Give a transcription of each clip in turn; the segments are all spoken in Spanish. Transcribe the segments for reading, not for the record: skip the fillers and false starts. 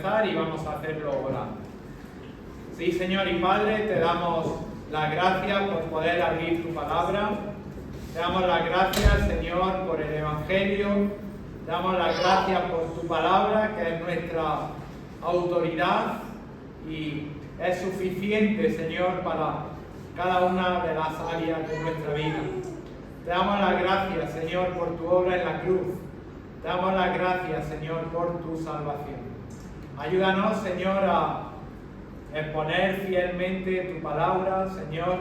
empezar y vamos a hacerlo orando. Sí, Señor y Padre, te damos las gracias por poder abrir tu palabra. Te damos las gracias, Señor, por el Evangelio. Te damos las gracias por tu palabra, que es nuestra autoridad y es suficiente, Señor, para cada una de las áreas de nuestra vida. Te damos las gracias, Señor, por tu obra en la cruz. Te damos las gracias, Señor, por tu salvación. Ayúdanos, Señor, a exponer fielmente tu palabra, Señor,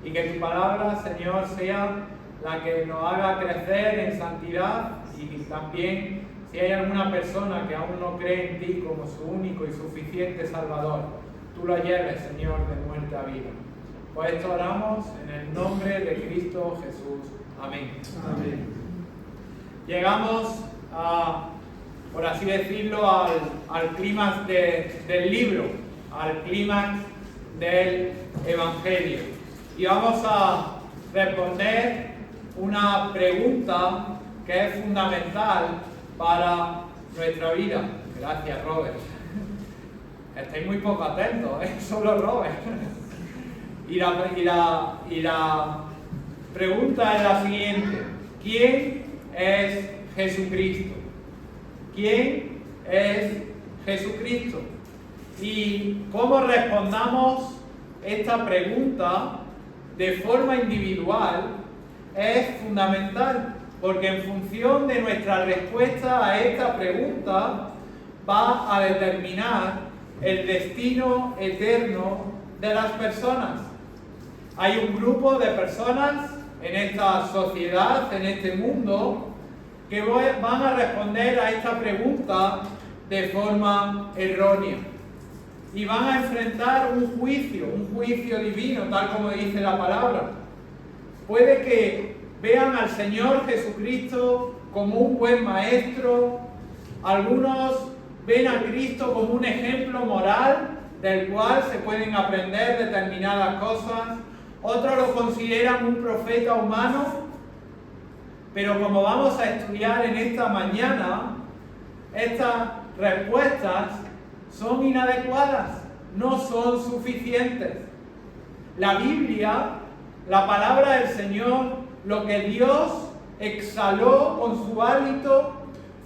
y que tu palabra, Señor, sea la que nos haga crecer en santidad y también si hay alguna persona que aún no cree en ti como su único y suficiente Salvador, tú lo lleves, Señor, de muerte a vida. Por esto oramos en el nombre de Cristo Jesús. Amén. Amén. Llegamos a, por así decirlo, al clímax del libro, al clímax del Evangelio. Y vamos a responder una pregunta que es fundamental para nuestra vida. Gracias, Robert. Estáis muy poco atentos, solo Robert. Y la pregunta es la siguiente: ¿quién es Jesucristo? ¿Quién es Jesucristo? Y cómo respondamos esta pregunta de forma individual es fundamental, porque en función de nuestra respuesta a esta pregunta va a determinar el destino eterno de las personas. Hay un grupo de personas en esta sociedad, en este mundo, que van a responder a esta pregunta de forma errónea y van a enfrentar un juicio divino, tal como dice la palabra. Puede que vean al Señor Jesucristo como un buen maestro, algunos ven a Cristo como un ejemplo moral del cual se pueden aprender determinadas cosas, otros lo consideran un profeta humano, pero como vamos a estudiar en esta mañana, estas respuestas son inadecuadas, no son suficientes. La Biblia, la palabra del Señor, lo que Dios exhaló con su hálito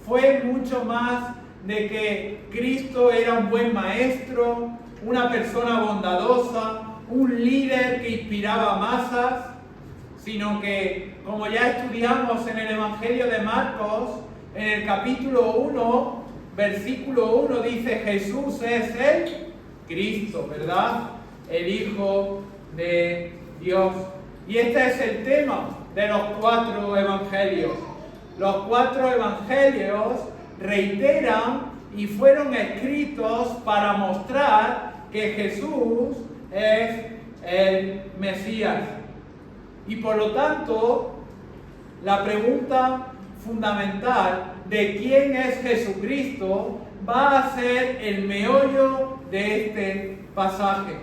fue mucho más de que Cristo era un buen maestro, una persona bondadosa, un líder que inspiraba masas, sino que, como ya estudiamos en el Evangelio de Marcos, en el capítulo 1, versículo 1 dice: Jesús es el Cristo, ¿verdad? El Hijo de Dios. Y este es el tema de los 4 evangelios. Los 4 evangelios reiteran y fueron escritos para mostrar que Jesús es el Mesías. Y por lo tanto, la pregunta fundamental de quién es Jesucristo va a ser el meollo de este pasaje.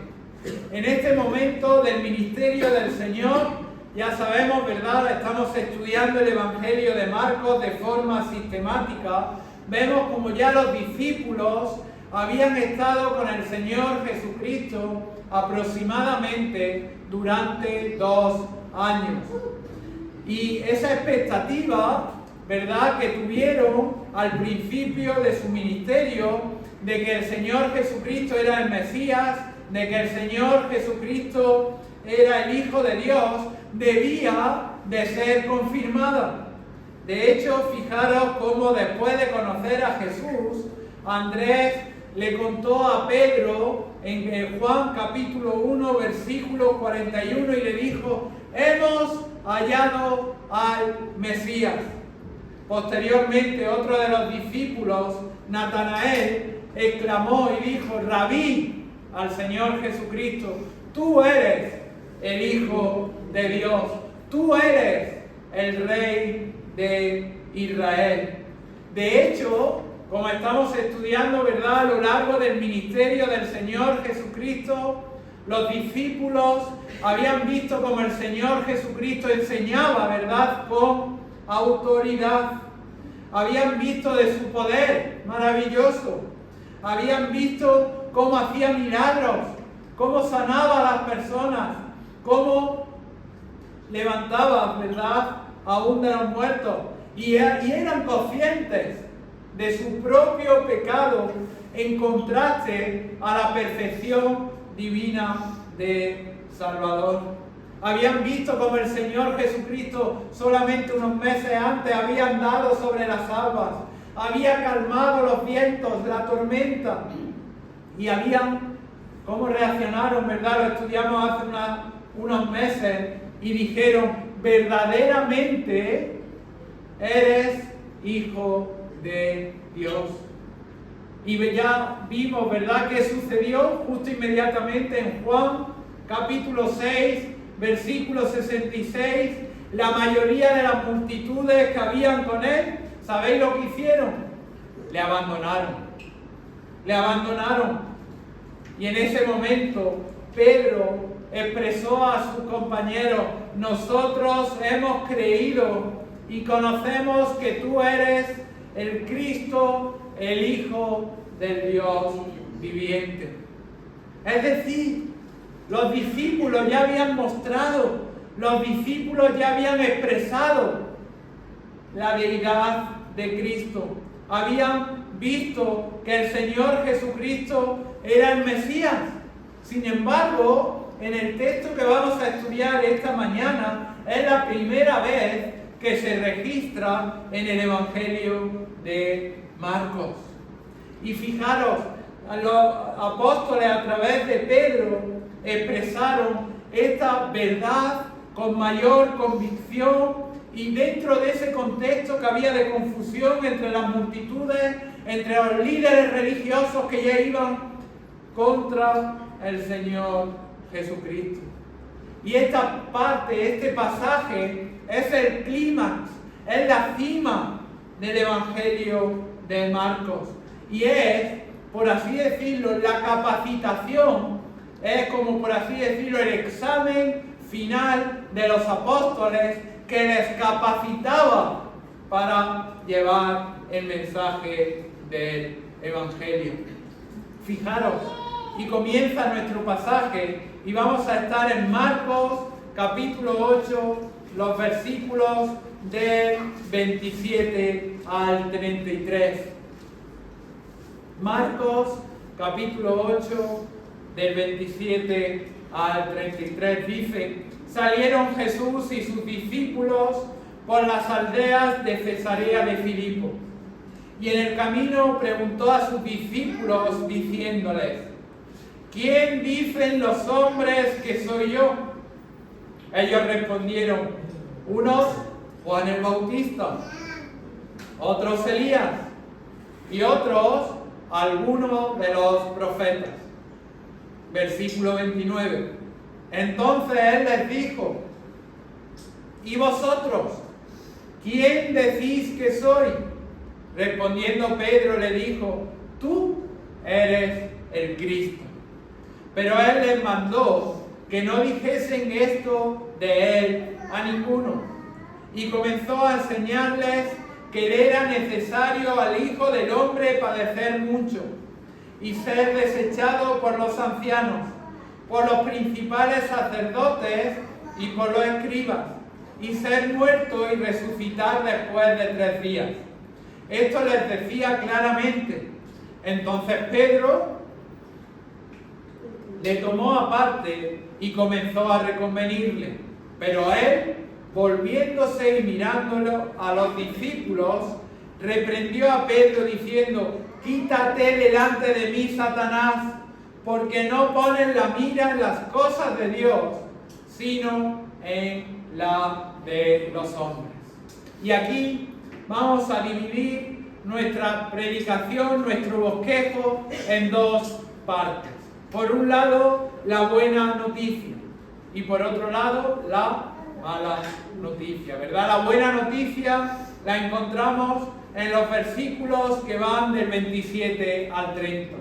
En este momento del ministerio del Señor, ya sabemos, ¿verdad? Estamos estudiando el Evangelio de Marcos de forma sistemática. Vemos como ya los discípulos habían estado con el Señor Jesucristo aproximadamente durante 2 años. Y esa expectativa, ¿verdad?, que tuvieron al principio de su ministerio, de que el Señor Jesucristo era el Mesías, de que el Señor Jesucristo era el Hijo de Dios, debía de ser confirmada. De hecho, fijaros cómo después de conocer a Jesús, Andrés le contó a Pedro en Juan capítulo 1, versículo 41, y le dijo: hemos hallado al Mesías. Posteriormente, otro de los discípulos, Natanael, exclamó y dijo: Rabí, al Señor Jesucristo, tú eres el Hijo de Dios, tú eres el Rey de Israel. De hecho, como estamos estudiando, ¿verdad?, a lo largo del ministerio del Señor Jesucristo, los discípulos habían visto como el Señor Jesucristo enseñaba, ¿verdad?, con autoridad. Habían visto de su poder maravilloso. habían visto cómo hacía milagros, cómo sanaba a las personas, cómo levantaba, ¿verdad?, aún de los muertos. Y eran conscientes de su propio pecado en contraste a la perfección divina de Salvador. Habían visto como el Señor Jesucristo solamente unos meses antes había andado sobre las aguas, había calmado los vientos, la tormenta, y cómo reaccionaron, ¿verdad? Lo estudiamos hace unos meses y dijeron: verdaderamente eres Hijo de Dios. Y ya vimos, ¿verdad?, qué sucedió justo inmediatamente en Juan capítulo 6, versículo 66. La mayoría de las multitudes que habían con él, ¿sabéis lo que hicieron? Le abandonaron. Le abandonaron. Y en ese momento Pedro expresó a sus compañeros: nosotros hemos creído y conocemos que tú eres el Cristo, el Hijo del Dios viviente. Es decir, los discípulos ya habían mostrado, los discípulos ya habían expresado la deidad de Cristo. Habían visto que el Señor Jesucristo era el Mesías. Sin embargo, en el texto que vamos a estudiar esta mañana, es la primera vez que se registra en el Evangelio de Marcos. Y fijaros, los apóstoles a través de Pedro expresaron esta verdad con mayor convicción, y dentro de ese contexto que había de confusión entre las multitudes, entre los líderes religiosos que ya iban contra el Señor Jesucristo. Y esta parte, este pasaje, es el clímax, es la cima del Evangelio de Marcos. Y es, por así decirlo, la capacitación, es como por así decirlo el examen final de los apóstoles que les capacitaba para llevar el mensaje del Evangelio. Fijaros, y comienza nuestro pasaje y vamos a estar en Marcos capítulo 8, los versículos del 27 al 33. Marcos capítulo 8, del 27 al 33 dice: salieron Jesús y sus discípulos por las aldeas de Cesarea de Filipo, y en el camino preguntó a sus discípulos diciéndoles: ¿quién dicen los hombres que soy yo? Ellos respondieron: unos Juan el Bautista, otros Elías, y otros algunos de los profetas. Versículo 29. Entonces él les dijo: ¿y vosotros? ¿Quién decís que soy? Respondiendo Pedro le dijo: tú eres el Cristo. Pero él les mandó que no dijesen esto de él a ninguno. Y comenzó a enseñarles que era necesario al Hijo del Hombre padecer mucho y ser desechado por los ancianos, por los principales sacerdotes y por los escribas, y ser muerto y resucitar después de 3 días. Esto les decía claramente. Entonces Pedro le tomó aparte y comenzó a reconvenirle. Pero él, volviéndose y mirándolo a los discípulos, reprendió a Pedro diciendo: quítate delante de mí, Satanás, porque no pones la mira en las cosas de Dios, sino en la de los hombres. Y aquí vamos a dividir nuestra predicación, nuestro bosquejo, en 2 partes. Por un lado, la buena noticia, y por otro lado, la mala noticia, ¿verdad? La buena noticia la encontramos en los versículos que van del 27 al 30.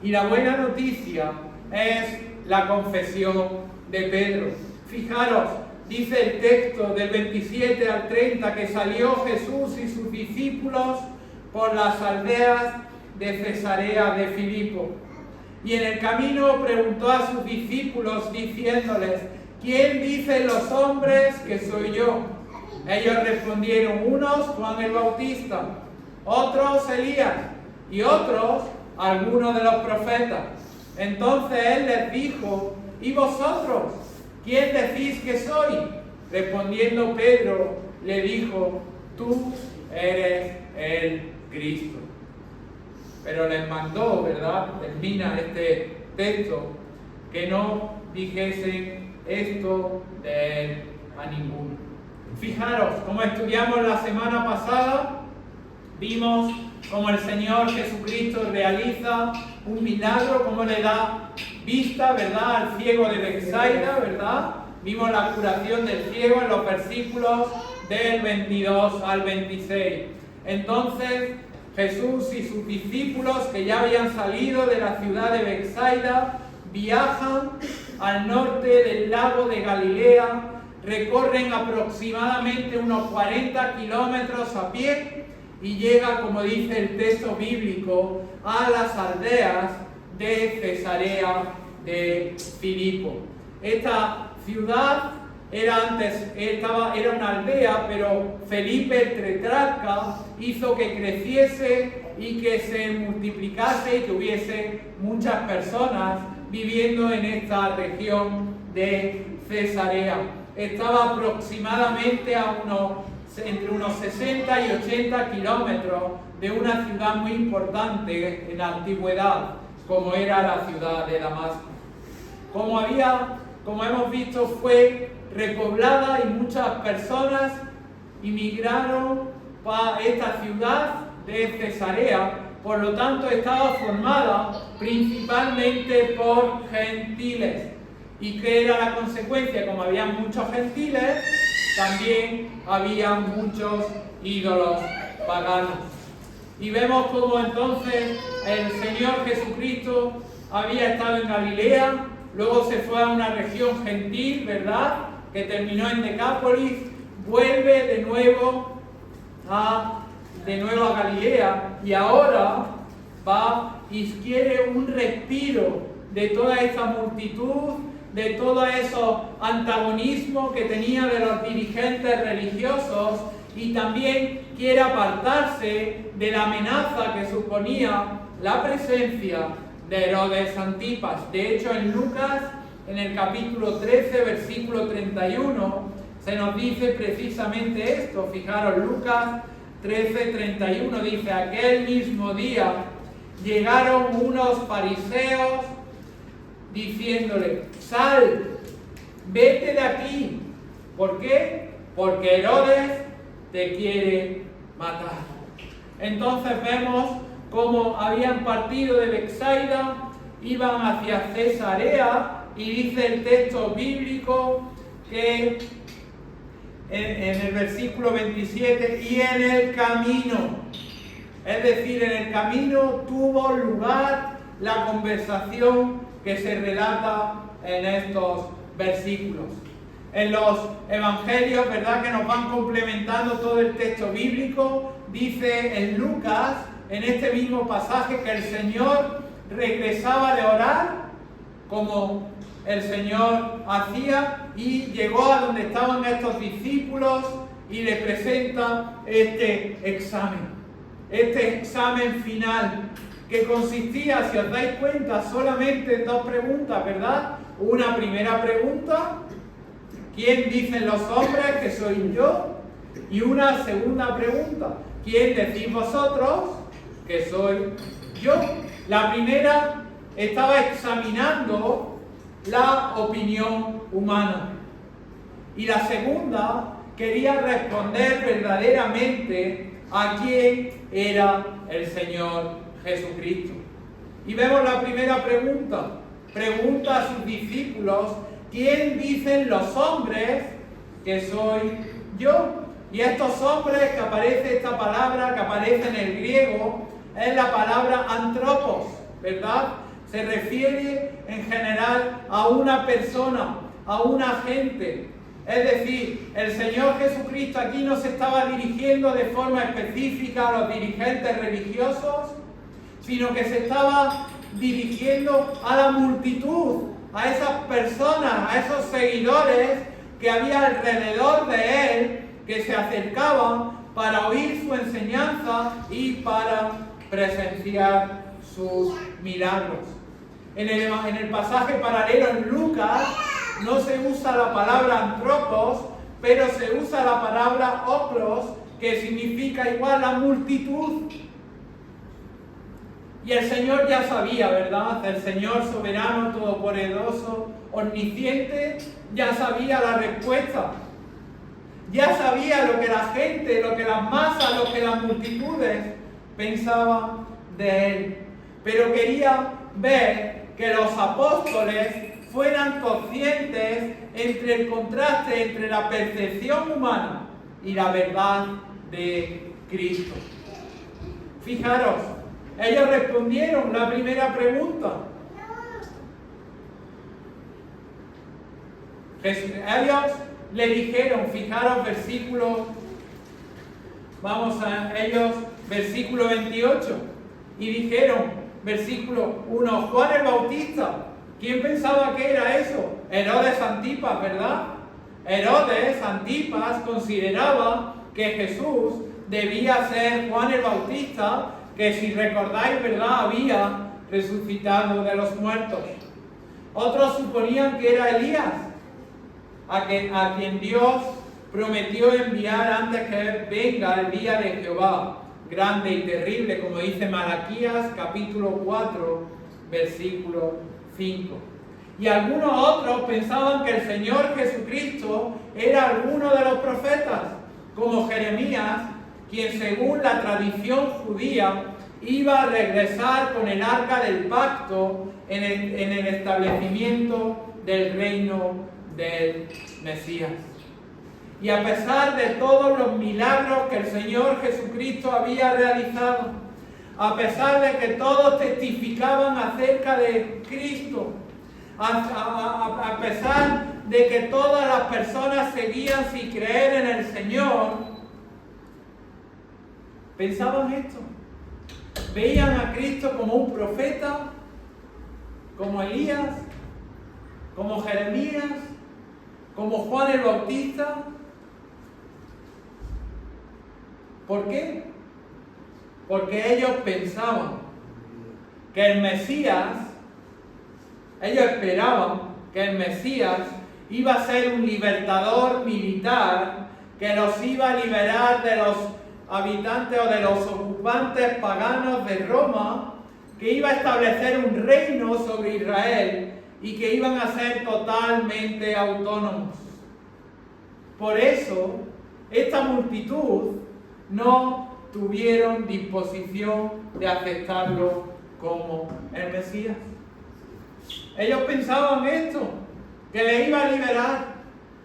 Y la buena noticia es la confesión de Pedro. Fijaros, dice el texto del 27 al 30 que salió Jesús y sus discípulos por las aldeas de Cesarea de Filipo. Y en el camino preguntó a sus discípulos diciéndoles: ¿quién dicen los hombres que soy yo? Ellos respondieron: unos Juan el Bautista, otros Elías y otros algunos de los profetas. Entonces él les dijo: ¿y vosotros? ¿Quién decís que soy? Respondiendo Pedro le dijo: tú eres el Cristo. Pero les mandó, ¿verdad? Termina este texto, que no dijesen esto de él a ninguno. Fijaros, como estudiamos la semana pasada, vimos cómo el Señor Jesucristo realiza un milagro, cómo le da vista, ¿verdad?, al ciego de Betsaida, ¿verdad? Vimos la curación del ciego en los versículos del 22 al 26. Entonces Jesús y sus discípulos, que ya habían salido de la ciudad de Betsaida, viajan al norte del lago de Galilea, recorren aproximadamente unos 40 kilómetros a pie y llega, como dice el texto bíblico, a las aldeas de Cesarea de Filipo. Esta ciudad era una aldea, pero Felipe el tetrarca hizo que creciese y que se multiplicase y que hubiese muchas personas viviendo en esta región de Cesarea. Estaba aproximadamente entre unos 60 y 80 kilómetros de una ciudad muy importante en la antigüedad, como era la ciudad de Damasco. Como hemos visto, fue repoblada y muchas personas inmigraron para esta ciudad de Cesarea. Por lo tanto, estaba formada principalmente por gentiles. ¿Y qué era la consecuencia? Como había muchos gentiles, también había muchos ídolos paganos. Y vemos cómo entonces el Señor Jesucristo había estado en Galilea, luego se fue a una región gentil, ¿verdad?, que terminó en Decápolis, vuelve de nuevo a Galilea y ahora va y quiere un respiro de toda esta multitud, de todo esos antagonismos que tenía de los dirigentes religiosos, y también quiere apartarse de la amenaza que suponía la presencia de Herodes Antipas. De hecho, en Lucas, en el capítulo 13, versículo 31, se nos dice precisamente esto. Fijaros, Lucas 13, 31 dice: aquel mismo día llegaron unos fariseos diciéndole: sal, vete de aquí. ¿Por qué? Porque Herodes te quiere matar. Entonces vemos cómo habían partido de Betsaida, iban hacia Cesarea, y dice el texto bíblico que en el versículo 27, y en el camino, es decir, en el camino tuvo lugar la conversación que se relata en estos versículos. En los evangelios, ¿verdad?, que nos van complementando todo el texto bíblico, dice en Lucas, en este mismo pasaje, que el Señor regresaba de orar, como el Señor hacía, y llegó a donde estaban estos discípulos y le presenta este examen final, que consistía, si os dais cuenta, solamente en dos preguntas, ¿verdad? Una primera pregunta: ¿quién dicen los hombres que soy yo? Y una segunda pregunta: ¿quién decís vosotros que soy yo? La primera estaba examinando la opinión humana, y la segunda quería responder verdaderamente a quién era el Señor Jesucristo. Y vemos la primera pregunta. Pregunta a sus discípulos: ¿quién dicen los hombres que soy yo? Y estos hombres, que aparece esta palabra, que aparece en el griego, es la palabra antropos, ¿verdad? Se refiere en general a una persona, a una gente. Es decir, el Señor Jesucristo aquí no se estaba dirigiendo de forma específica a los dirigentes religiosos, sino que se estaba dirigiendo a la multitud, a esas personas, a esos seguidores que había alrededor de él, que se acercaban para oír su enseñanza y para presenciar sus milagros. En el pasaje paralelo en Lucas no se usa la palabra antropos, pero se usa la palabra oklos, que significa igual a multitud. Y el Señor ya sabía, ¿verdad? El Señor soberano, todopoderoso, omnisciente, ya sabía la respuesta. Ya sabía lo que la gente, lo que las masas, lo que las multitudes pensaban de Él. Pero quería ver que los apóstoles fueran conscientes entre el contraste entre la percepción humana y la verdad de Cristo. Fijaros, ellos respondieron la primera pregunta. Ellos le dijeron, fijaros, versículo 28, y dijeron, versículo 1, Juan el Bautista. ¿Quién pensaba que era eso? Herodes Antipas, ¿verdad? Herodes Antipas consideraba que Jesús debía ser Juan el Bautista, que si recordáis, ¿verdad?, había resucitado de los muertos. Otros suponían que era Elías, a quien Dios prometió enviar antes que venga el día de Jehová, grande y terrible, como dice Malaquías capítulo 4, versículo 5. Y algunos otros pensaban que el Señor Jesucristo era alguno de los profetas, como Jeremías, quien según la tradición judía iba a regresar con el arca del pacto en el establecimiento del reino del Mesías. Y a pesar de todos los milagros que el Señor Jesucristo había realizado, a pesar de que todos testificaban acerca de Cristo, a pesar de que todas las personas seguían sin creer en el Señor, pensaban esto. Veían a Cristo como un profeta, como Elías, como Jeremías, como Juan el Bautista. ¿Por qué? Porque ellos pensaban que el Mesías, ellos esperaban que el Mesías iba a ser un libertador militar que los iba a liberar de los habitantes o de los ocupantes paganos de Roma, que iba a establecer un reino sobre Israel y que iban a ser totalmente autónomos. Por eso, esta multitud no tuvieron disposición de aceptarlo como el Mesías. Ellos pensaban esto, que le iba a liberar.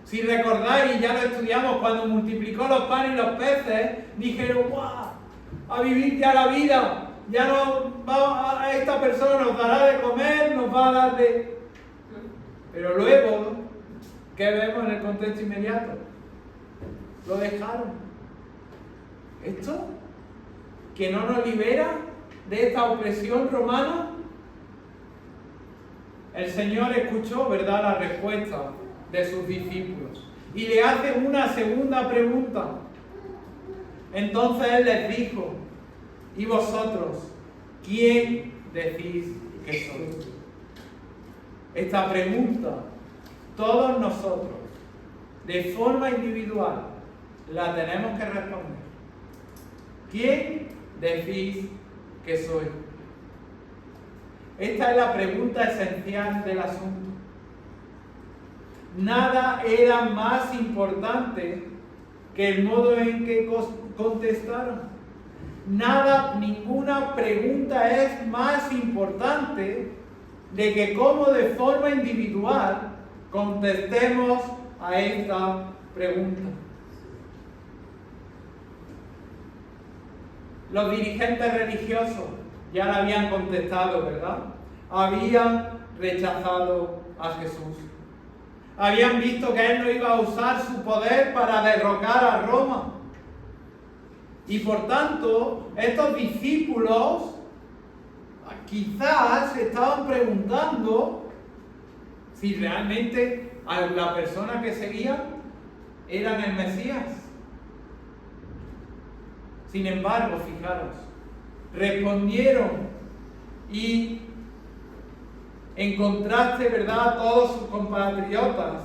Si recordáis, y ya lo estudiamos, cuando multiplicó los panes y los peces, dijeron, ¡guau! A vivir ya la vida, ya no va, esta persona nos dará de comer, nos va a dar de... Pero luego, ¿qué vemos en el contexto inmediato? Lo dejaron. ¿Esto? ¿Que no nos libera de esta opresión romana? El Señor escuchó, ¿verdad?, la respuesta de sus discípulos y le hace una segunda pregunta. Entonces Él les dijo, ¿y vosotros quién decís que soy? Esta pregunta, todos nosotros, de forma individual, la tenemos que responder. ¿Quién decís que soy? Esta es la pregunta esencial del asunto. Nada era más importante que el modo en que contestaron. Ninguna pregunta es más importante de que cómo de forma individual contestemos a esta pregunta. Los dirigentes religiosos ya la habían contestado, ¿verdad? Habían rechazado a Jesús. Habían visto que Él no iba a usar su poder para derrocar a Roma. Y por tanto, estos discípulos quizás se estaban preguntando si realmente a la persona que seguían eran el Mesías. Sin embargo, fijaros, respondieron y en contraste, ¿verdad?, todos sus compatriotas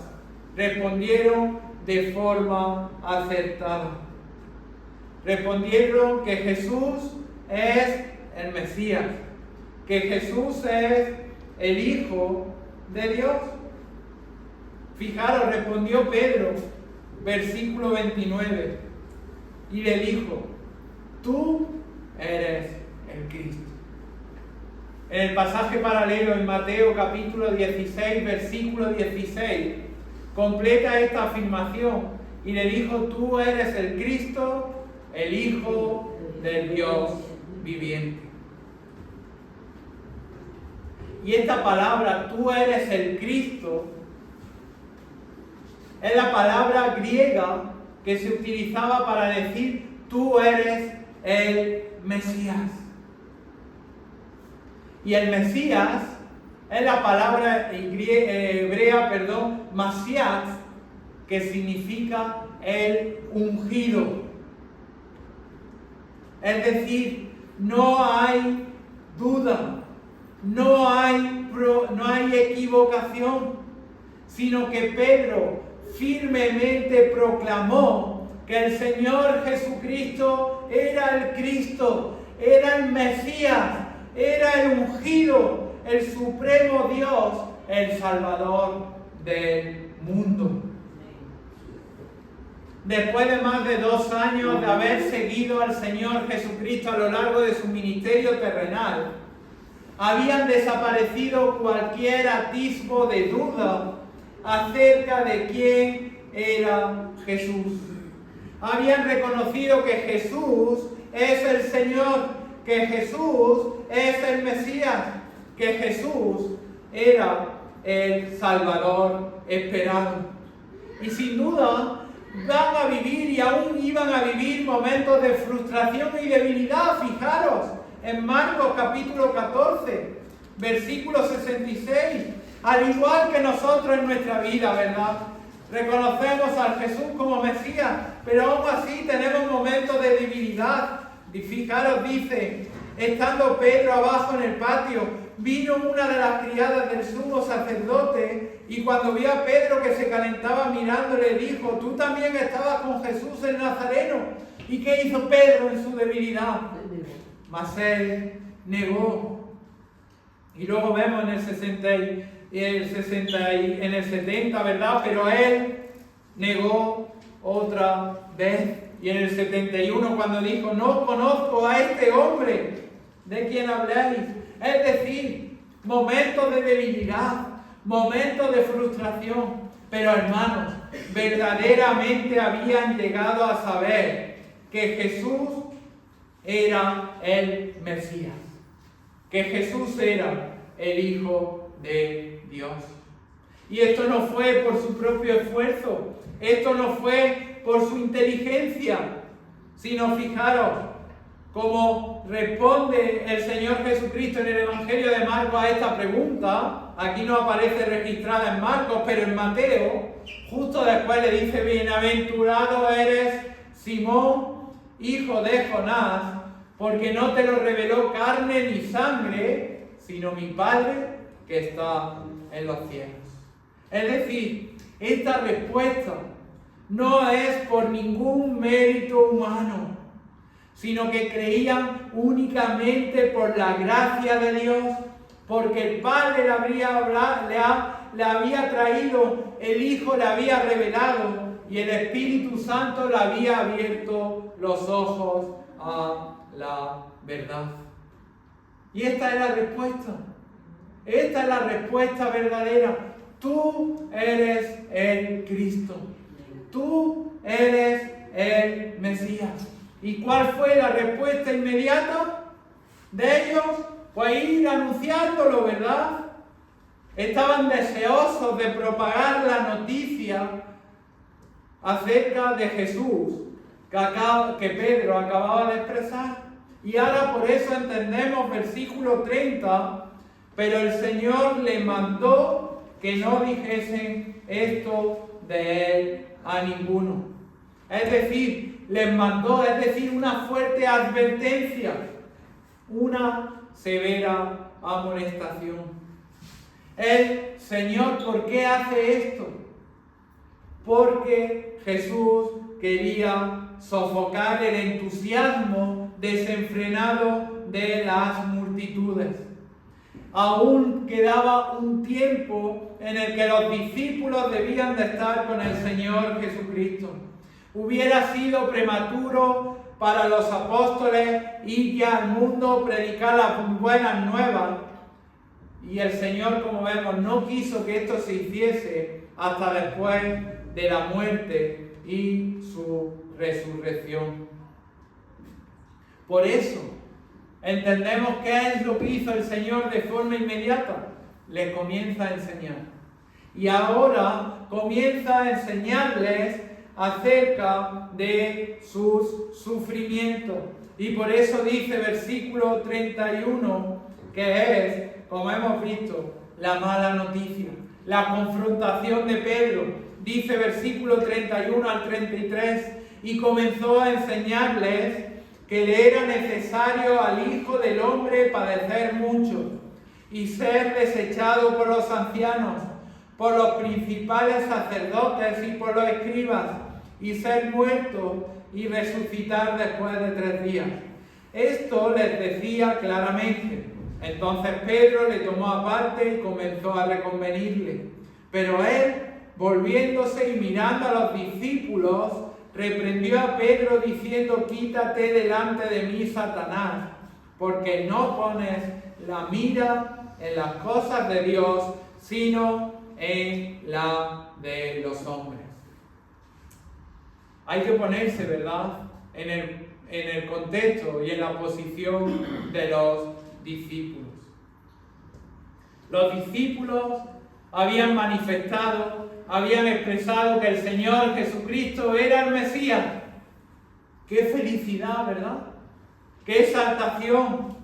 respondieron de forma acertada. Respondieron que Jesús es el Mesías, que Jesús es el Hijo de Dios. Fijaros, respondió Pedro, versículo 29, y le dijo: tú eres el Cristo. En el pasaje paralelo en Mateo capítulo 16, versículo 16, completa esta afirmación y le dijo: tú eres el Cristo, el Hijo del Dios viviente. Y esta palabra, tú eres el Cristo, es la palabra griega que se utilizaba para decir: tú eres el Mesías. Y el Mesías es la palabra hebrea, Masías, que significa el ungido. Es decir, no hay duda, no hay equivocación, sino que Pedro firmemente proclamó que el Señor Jesucristo era el Cristo, era el Mesías, era el ungido, el supremo Dios, el Salvador del mundo. Después de más de 2 años de haber seguido al Señor Jesucristo a lo largo de su ministerio terrenal, habían desaparecido cualquier atisbo de duda acerca de quién era Jesús. Habían reconocido que Jesús es el Señor, que Jesús es el Mesías, que Jesús era el Salvador esperado. Y sin duda van a vivir y aún iban a vivir momentos de frustración y debilidad. Fijaros, en Marcos capítulo 14, versículo 66, al igual que nosotros en nuestra vida, ¿verdad? Reconocemos al Jesús como Mesías, pero aún así tenemos momentos de debilidad. Y fijaros, dice: estando Pedro abajo en el patio, vino una de las criadas del sumo sacerdote y cuando vio a Pedro que se calentaba mirándole, dijo: tú también estabas con Jesús el Nazareno. ¿Y qué hizo Pedro en su debilidad? Mas él negó. Y luego vemos en el 70, ¿verdad? Pero él negó otra vez. Y en el 71, cuando dijo: no conozco a este hombre de quien habláis. Es decir, momentos de debilidad, momentos de frustración. Pero hermanos, verdaderamente habían llegado a saber que Jesús era el Mesías, que Jesús era el Hijo de Dios. Y esto no fue por su propio esfuerzo, esto no fue por su inteligencia, sino fijaros cómo responde el Señor Jesucristo en el Evangelio de Marcos a esta pregunta. Aquí no aparece registrada en Marcos, pero en Mateo, justo después le dice: bienaventurado eres, Simón, hijo de Jonás, porque no te lo reveló carne ni sangre, sino mi Padre que está en los cielos. Es decir, esta respuesta no es por ningún mérito humano, sino que creían únicamente por la gracia de Dios, porque el Padre le había traído, el Hijo le había revelado y el Espíritu Santo le había abierto los ojos a la verdad. Y esta es la respuesta. Esta es la respuesta verdadera. Tú eres el Cristo. Tú eres el Mesías. ¿Y cuál fue la respuesta inmediata de ellos? Pues ir anunciándolo, ¿verdad? Estaban deseosos de propagar la noticia acerca de Jesús que Pedro acababa de expresar. Y ahora por eso entendemos versículo 30, pero el Señor le mandó que no dijesen esto de él a ninguno. Es decir, les mandó, es decir, una fuerte advertencia, una severa amonestación. El Señor, ¿por qué hace esto? Porque Jesús quería sofocar el entusiasmo desenfrenado de las multitudes. Aún quedaba un tiempo en el que los discípulos debían de estar con el Señor Jesucristo. Hubiera sido prematuro para los apóstoles ir ya al mundo, predicar las buenas nuevas. Y el Señor, como vemos, no quiso que esto se hiciese hasta después de la muerte y su resurrección. Por eso, entendemos qué es lo que hizo el Señor de forma inmediata. Les comienza a enseñar. Y ahora comienza a enseñarles acerca de sus sufrimientos. Y por eso dice versículo 31, que es, como hemos visto, la mala noticia, la confrontación de Pedro. Dice versículo 31 al 33, y comenzó a enseñarles que le era necesario al Hijo del Hombre padecer mucho y ser desechado por los ancianos, por los principales sacerdotes y por los escribas, y ser muerto y resucitar después de 3 días. Esto les decía claramente. Entonces Pedro le tomó aparte y comenzó a reconvenirle. Pero él, volviéndose y mirando a los discípulos, reprendió a Pedro diciendo: quítate delante de mí, Satanás, porque no pones la mira en las cosas de Dios, sino en la de los hombres. Hay que ponerse, ¿verdad?, en el contexto y en la posición de los discípulos. Los discípulos habían manifestado, habían expresado que el Señor Jesucristo era el Mesías. ¡Qué felicidad!, ¿verdad? ¡Qué exaltación!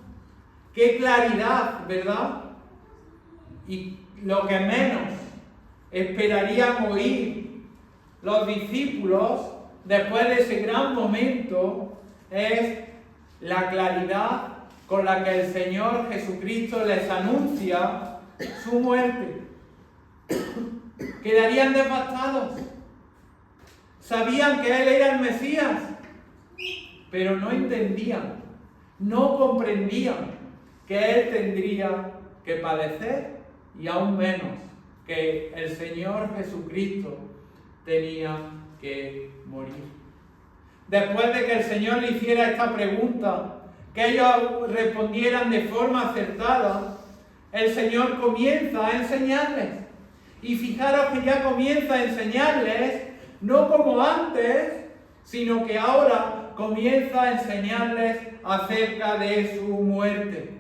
¡Qué claridad!, ¿verdad? Y lo que menos esperarían oír los discípulos después de ese gran momento es la claridad con la que el Señor Jesucristo les anuncia su muerte. Quedarían devastados. Sabían que Él era el Mesías, pero no entendían, no comprendían que Él tendría que padecer y aún menos que el Señor Jesucristo tenía que morir. Después de que el Señor le hiciera esta pregunta, que ellos respondieran de forma acertada, el Señor comienza a enseñarles. Y fijaros que ya comienza a enseñarles, no como antes, sino que ahora comienza a enseñarles acerca de su muerte.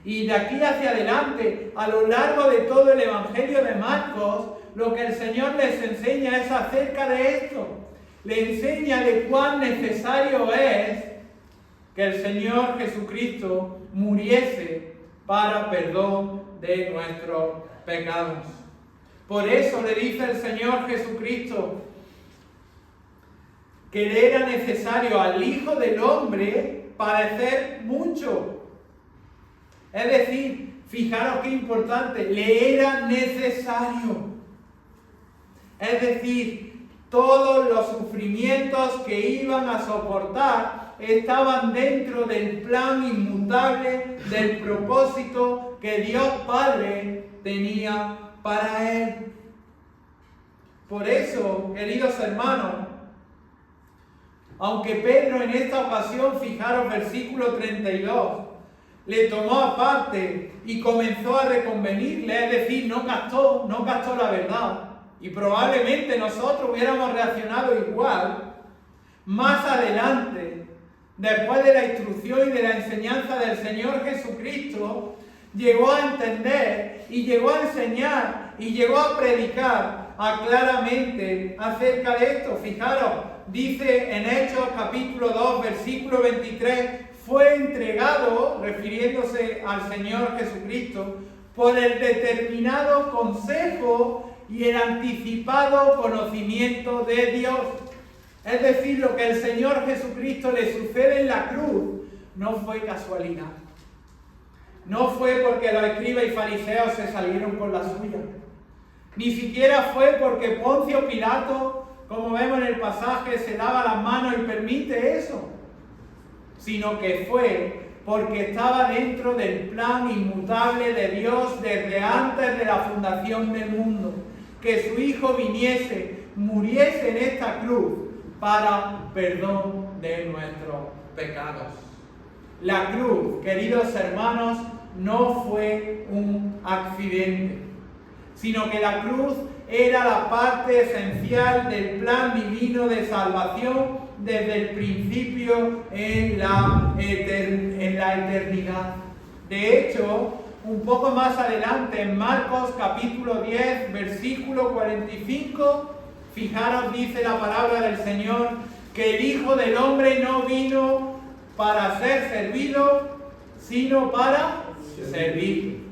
Y de aquí hacia adelante, a lo largo de todo el Evangelio de Marcos, lo que el Señor les enseña es acerca de esto. Le enseña de cuán necesario es que el Señor Jesucristo muriese para perdón de nuestros pecados. Por eso le dice el Señor Jesucristo que le era necesario al Hijo del Hombre padecer mucho. Es decir, fijaros qué importante, le era necesario. Es decir, todos los sufrimientos que iban a soportar estaban dentro del plan inmutable del propósito que Dios Padre tenía para Él. Por eso, queridos hermanos, aunque Pedro en esta ocasión, fijaros versículo 32, le tomó aparte y comenzó a reconvenirle, es decir, no captó la verdad, y probablemente nosotros hubiéramos reaccionado igual, más adelante, después de la instrucción y de la enseñanza del Señor Jesucristo, llegó a entender y llegó a enseñar y llegó a predicar claramente acerca de esto. Fijaros, dice en Hechos capítulo 2, versículo 23, fue entregado, refiriéndose al Señor Jesucristo, por el determinado consejo y el anticipado conocimiento de Dios. Es decir, lo que el Señor Jesucristo le sucede en la cruz no fue casualidad. No fue porque los escribas y fariseos se salieron con la suya. Ni siquiera fue porque Poncio Pilato, como vemos en el pasaje, se lava las manos y permite eso. Sino que fue porque estaba dentro del plan inmutable de Dios desde antes de la fundación del mundo. Que su Hijo viniese, muriese en esta cruz para perdón de nuestros pecados. La cruz, queridos hermanos, no fue un accidente, sino que la cruz era la parte esencial del plan divino de salvación desde el principio en la eternidad. De hecho, un poco más adelante, en Marcos capítulo 10, versículo 45, fijaros, dice la palabra del Señor, que el Hijo del Hombre no vino para ser servido, sino para servir.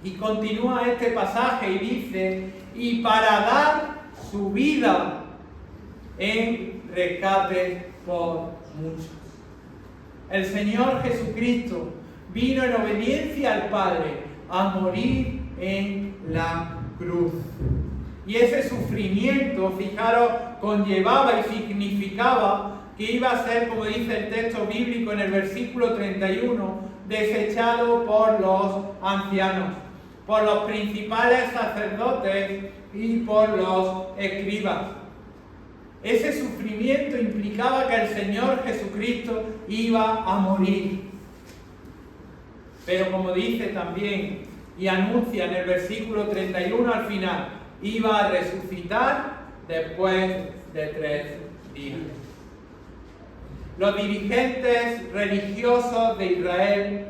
Y continúa este pasaje y dice, y para dar su vida en rescate por muchos. El Señor Jesucristo vino en obediencia al Padre a morir en la cruz. Y ese sufrimiento, fijaros, conllevaba y significaba que iba a ser, como dice el texto bíblico en el versículo 31, desechado por los ancianos, por los principales sacerdotes y por los escribas. Ese sufrimiento implicaba que el Señor Jesucristo iba a morir. Pero como dice también y anuncia en el versículo 31 al final, iba a resucitar después de 3 días. Los dirigentes religiosos de Israel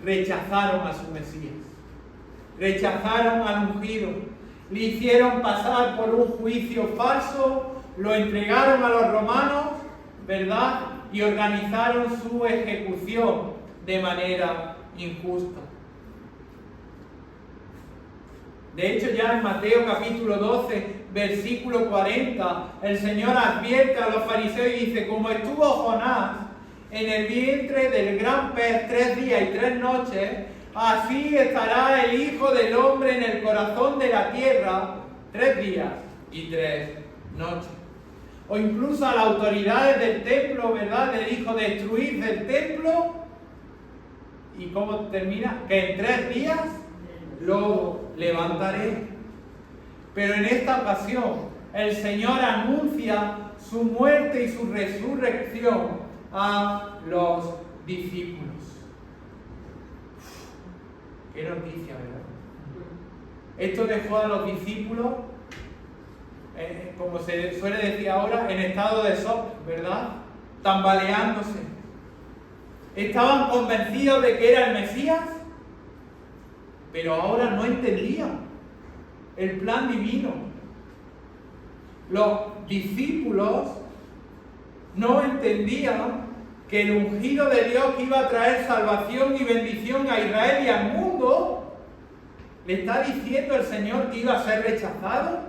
rechazaron a su Mesías, rechazaron al ungido, le hicieron pasar por un juicio falso, lo entregaron a los romanos, ¿verdad? Y organizaron su ejecución de manera injusta. De hecho, ya en Mateo capítulo 12, versículo 40, el Señor advierte a los fariseos y dice, como estuvo Jonás en el vientre del gran pez 3 días y 3 noches, así estará el Hijo del Hombre en el corazón de la tierra 3 días y 3 noches. O incluso a las autoridades del templo, ¿verdad? Le dijo, destruid el templo. ¿Y cómo termina? Que en 3 días lo levantaré. Pero en esta ocasión el Señor anuncia su muerte y su resurrección a los discípulos. Qué noticia, ¿verdad? Esto dejó a los discípulos, como se suele decir ahora, en estado de shock, ¿verdad? Tambaleándose. Estaban convencidos de que era el Mesías, pero ahora no entendían el plan divino. Los discípulos no entendían que el ungido de Dios que iba a traer salvación y bendición a Israel y al mundo, le está diciendo el Señor que iba a ser rechazado,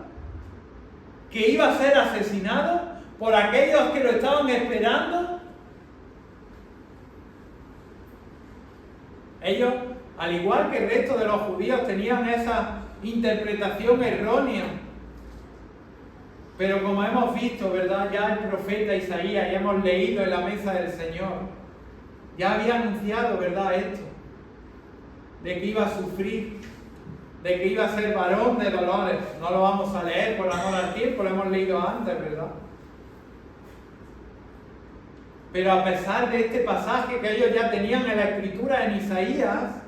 que iba a ser asesinado por aquellos que lo estaban esperando. Ellos, al igual que el resto de los judíos, tenían esa interpretación errónea. Pero como hemos visto, ¿verdad? Ya el profeta Isaías, ya hemos leído en la mesa del Señor, ya había anunciado, ¿verdad? Esto, de que iba a sufrir, de que iba a ser varón de dolores. No lo vamos a leer por amor al tiempo, lo hemos leído antes, ¿verdad? Pero a pesar de este pasaje que ellos ya tenían en la escritura en Isaías,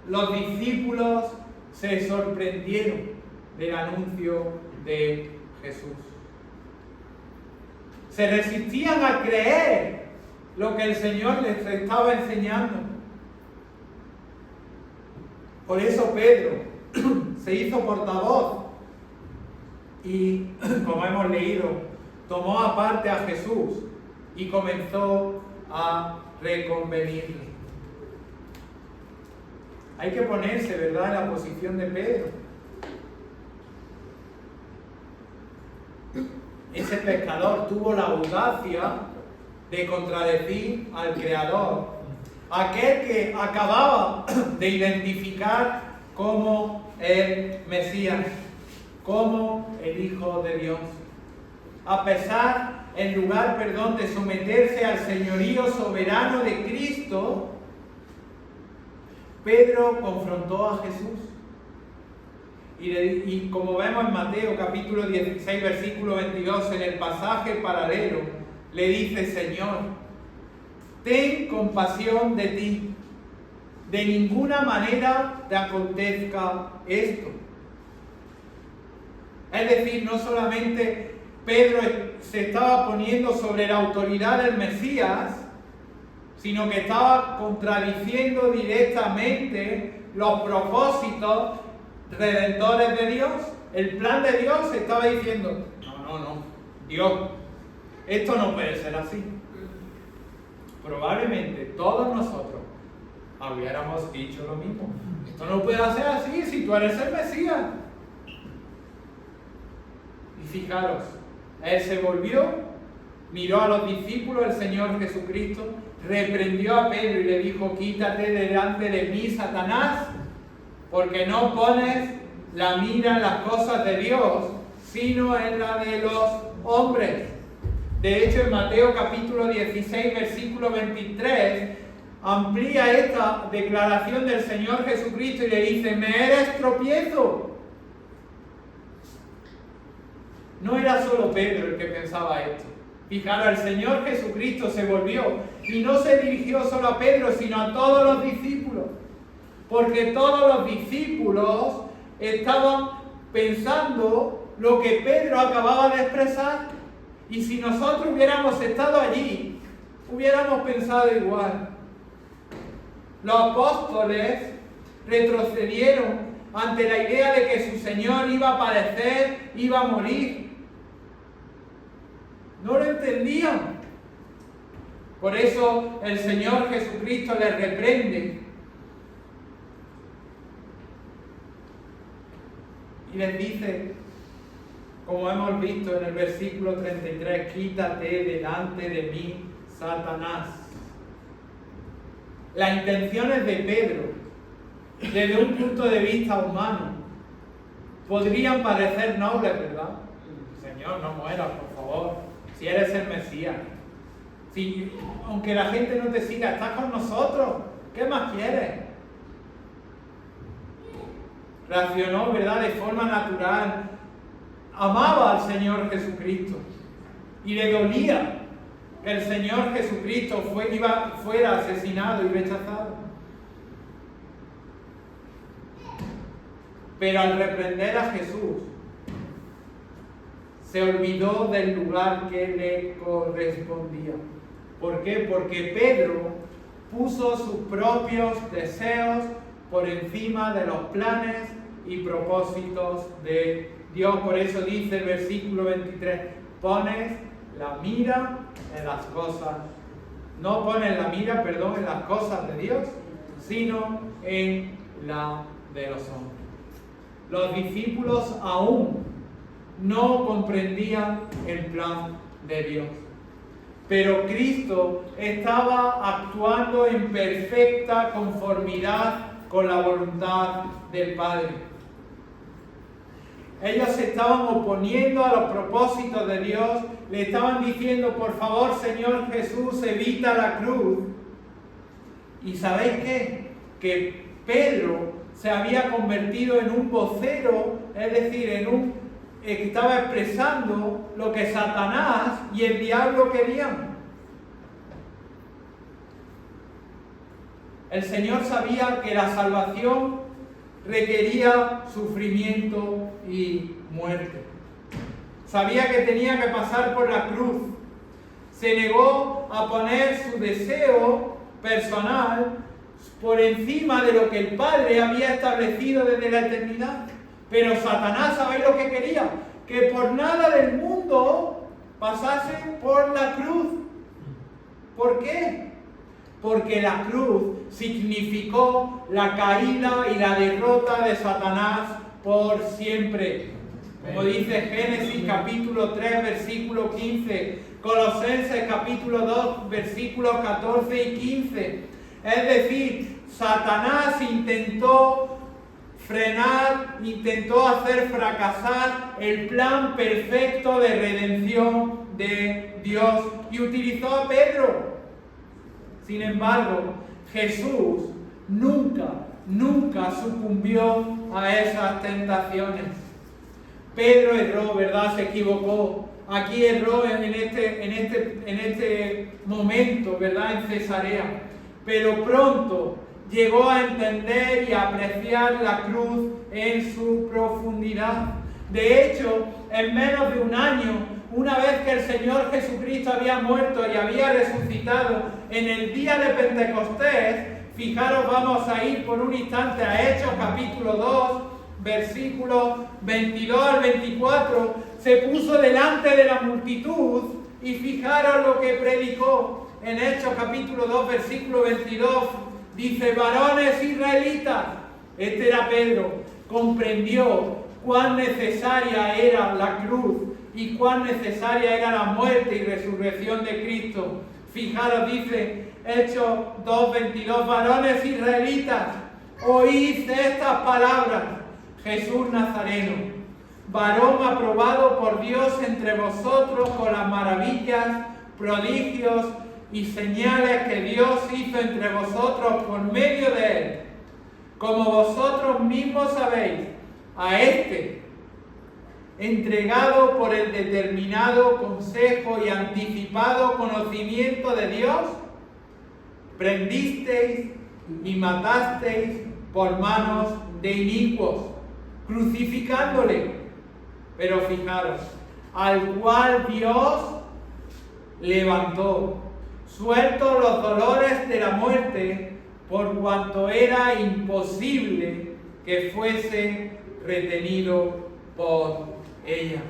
los discípulos se sorprendieron del anuncio de Jesús. Se resistían a creer lo que el Señor les estaba enseñando. Por eso Pedro se hizo portavoz y, como hemos leído, tomó aparte a Jesús y comenzó a reconvenirle. Hay que ponerse, ¿verdad?, en la posición de Pedro. Ese pescador tuvo la audacia de contradecir al Creador, aquel que acababa de identificar como el Mesías, como el Hijo de Dios. A pesar, en lugar, de someterse al señorío soberano de Cristo, Pedro confrontó a Jesús. Y como vemos en Mateo capítulo 16, versículo 22, en el pasaje paralelo, le dice: Señor, ten compasión de ti, de ninguna manera te acontezca esto. Es decir, no solamente Pedro se estaba poniendo sobre la autoridad del Mesías, sino que estaba contradiciendo directamente los propósitos redentores de Dios. El plan de Dios estaba diciendo: no, Dios, esto no puede ser así. Probablemente todos nosotros hubiéramos dicho lo mismo. Esto no puede ser así si tú eres el Mesías. Y fijaros, él se volvió, miró a los discípulos del Señor Jesucristo, reprendió a Pedro y le dijo: quítate delante de mí, Satanás, porque no pones la mira en las cosas de Dios, sino en la de los hombres. De hecho, en Mateo capítulo 16, versículo 23, amplía esta declaración del Señor Jesucristo y le dice: me eres tropiezo. No era solo Pedro el que pensaba esto. Fijaros, el Señor Jesucristo se volvió y no se dirigió solo a Pedro, sino a todos los discípulos. Porque todos los discípulos estaban pensando lo que Pedro acababa de expresar. Y si nosotros hubiéramos estado allí, hubiéramos pensado igual. Los apóstoles retrocedieron ante la idea de que su Señor iba a padecer, iba a morir. No lo entendían. Por eso el Señor Jesucristo les reprende y les dice, como hemos visto en el versículo 33, quítate delante de mí, Satanás. Las intenciones de Pedro, desde un punto de vista humano, podrían parecer nobles, ¿verdad? Señor, no mueras, por favor, si eres el Mesías. Si, aunque la gente no te siga, estás con nosotros, ¿qué más quieres? Reaccionó, ¿verdad?, de forma natural. Amaba al Señor Jesucristo y le dolía que el Señor Jesucristo fuera asesinado y rechazado. Pero al reprender a Jesús, se olvidó del lugar que le correspondía. ¿Por qué? Porque Pedro puso sus propios deseos por encima de los planes y propósitos de Dios. Por eso dice el versículo 23, pones la mira en las cosas, no pones la mira, en las cosas de Dios, sino en la de los hombres. Los discípulos aún no comprendían el plan de Dios, pero Cristo estaba actuando en perfecta conformidad con la voluntad del Padre. Ellos se estaban oponiendo a los propósitos de Dios, le estaban diciendo: por favor, Señor Jesús, evita la cruz. ¿Y sabéis qué? Que Pedro se había convertido en un vocero, es decir, que estaba expresando lo que Satanás y el diablo querían. El Señor sabía que la salvación requería sufrimiento y muerte. Sabía que tenía que pasar por la cruz. Se negó a poner su deseo personal por encima de lo que el Padre había establecido desde la eternidad. Pero Satanás, ¿sabéis lo que quería? Que por nada del mundo pasase por la cruz. ¿Por qué? Porque la cruz significó la caída y la derrota de Satanás por siempre. Como dice Génesis capítulo 3, versículo 15, Colosenses capítulo 2, versículos 14 y 15. Es decir, Satanás intentó frenar, intentó hacer fracasar el plan perfecto de redención de Dios y utilizó a Pedro. Sin embargo, Jesús nunca sucumbió a esas tentaciones. Pedro erró, ¿verdad? Se equivocó. Aquí erró en este momento, ¿verdad? En Cesarea. Pero pronto llegó a entender y a apreciar la cruz en su profundidad. De hecho, en menos de un año, una vez que el Señor Jesucristo había muerto y había resucitado, en el día de Pentecostés, fijaros, vamos a ir por un instante a Hechos capítulo 2, versículos 22 al 24, se puso delante de la multitud y fijaros lo que predicó en Hechos capítulo 2, versículo 22, dice: varones israelitas, este era Pedro, comprendió cuán necesaria era la cruz y cuán necesaria era la muerte y resurrección de Cristo. Fijaros, dice Hechos 2:22, varones israelitas, oíd estas palabras: Jesús Nazareno, varón aprobado por Dios entre vosotros con las maravillas, prodigios y señales que Dios hizo entre vosotros por medio de él. Como vosotros mismos sabéis, a este, entregado por el determinado consejo y anticipado conocimiento de Dios, prendisteis y matasteis por manos de inicuos, crucificándole. Pero fijaros, al cual Dios levantó, sueltos los dolores de la muerte, por cuanto era imposible que fuese retenido por ella.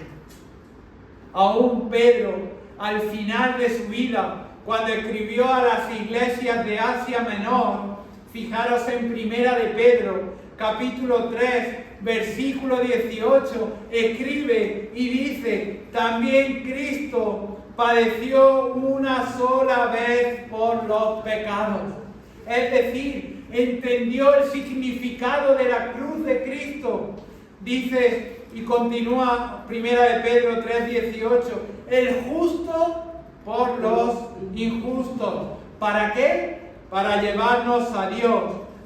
Aún Pedro, al final de su vida, cuando escribió a las iglesias de Asia Menor, fijaros en Primera de Pedro, capítulo 3, versículo 18, escribe y dice: también Cristo padeció una sola vez por los pecados. Es decir, entendió el significado de la cruz de Cristo. Dice, y continúa Primera de Pedro 3:18, el justo por los injustos. ¿Para qué? Para llevarnos a Dios,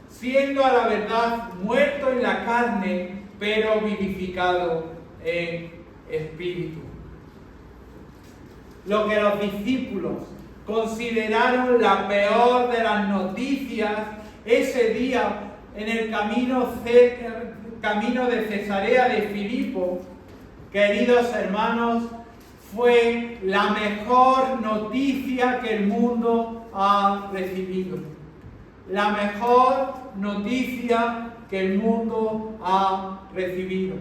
siendo a la verdad muerto en la carne, pero vivificado en espíritu. Lo que los discípulos consideraron la peor de las noticias ese día en el camino de Cesarea de Filipo, queridos hermanos, fue la mejor noticia que el mundo ha recibido. La mejor noticia que el mundo ha recibido.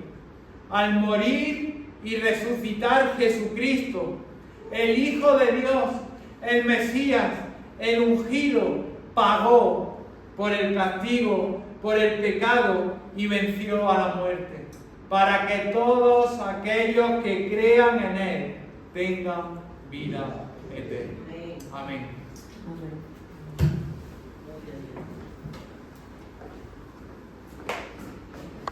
Al morir y resucitar Jesucristo, el Hijo de Dios, el Mesías, el ungido, pagó por el castigo, por el pecado y venció a la muerte, para que todos aquellos que crean en Él tengan vida eterna. Amén.